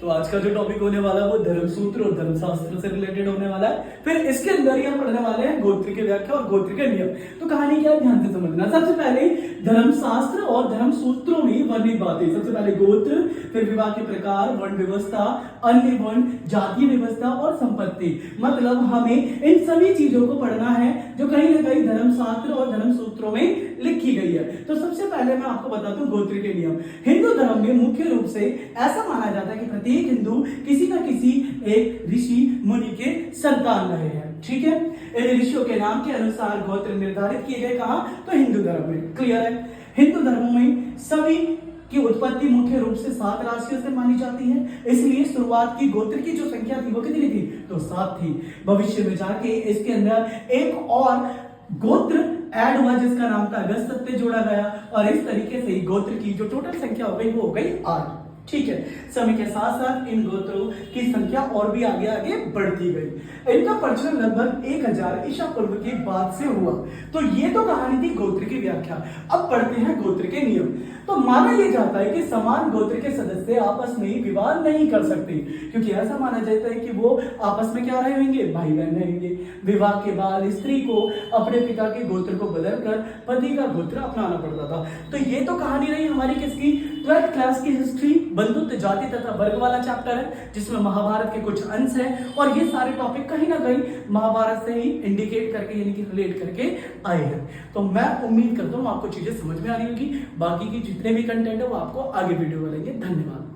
तो आज का जो टॉपिक होने वाला है वो धर्मसूत्र और धर्मशास्त्र से रिलेटेड होने वाला है। फिर इसके अंदर ही हम पढ़ने वाले हैं गोत्र की व्याख्या और गोत्र के नियम। तो कहानी क्या है, ध्यान से समझना। सबसे पहले धर्मशास्त्र और धर्मसूत्रों में वर्णित बातें। सबसे पहले गोत्र, फिर विवाह के प्रकार, वर्ण व्यवस्था, अन्य वर्ण, जातीय व्यवस्था और संपत्ति। मतलब हमें इन सभी चीजों को पढ़ना है जो कहीं ना कहीं धर्मशास्त्र और धर्मसूत्रों में लिखी गई है। तो सबसे पहले मैं आपको बताता हूं गोत्र के नियम। हिंदू धर्म में मुख्य रूप से ऐसा माना जाता है कि प्रत्येक हिंदू किसी न किसी एक ऋषि मुनि के संतान रहे हैं। ठीक है, इन ऋषियों के नाम के अनुसार गोत्र निर्धारित किए गए। कहां? तो हिंदू धर्म में। क्लियर है? हिंदू धर्म में सभी की उत्पत्ति मुख्य रूप से 7 राशियों से मानी जाती है, इसलिए शुरुआत की गोत्र की जो संख्या थी वो कितनी थी? तो 7 थी। भविष्य में जाके इसके अंदर एक और गोत्र ऐड हुआ जिसका नाम था अगस्त्य जोड़ा गया, और इस तरीके से गोत्र की जो टोटल संख्या हो गई वो हो गई 8। ठीक है, समय के साथ साथ इन गोत्रों की संख्या और भी आगे आगे बढ़ती गई। इनका प्रचलन लगभग 1000 ईसा पूर्व के बाद से हुआ। तो ये तो कहानी थी गोत्र की व्याख्या। अब पढ़ते हैं गोत्र के नियम। तो माना यह जाता है कि समान गोत्र के सदस्य आपस में विवाह नहीं कर सकते, क्योंकि ऐसा माना जाता है कि वो आपस में क्या रहे होंगे? भाई बहन रहेंगे। विवाह के बाद स्त्री को अपने पिता के गोत्र को बदलकर पति का गोत्र अपनाना पड़ता था। तो ये तो कहानी रही हमारी किसकी? 12th क्लास की हिस्ट्री, बंधुत्व, जाति तथा वर्ग वाला चैप्टर है, जिसमें महाभारत के कुछ अंश हैं, और ये सारे टॉपिक कहीं ना कहीं महाभारत से ही इंडिकेट करके यानी कि रिलेट करके आए हैं। तो मैं उम्मीद करता हूँ आपको चीजें समझ में आ रही होगी। बाकी की जितने भी कंटेंट है वो आपको आगे वीडियो मिलेंगे। धन्यवाद।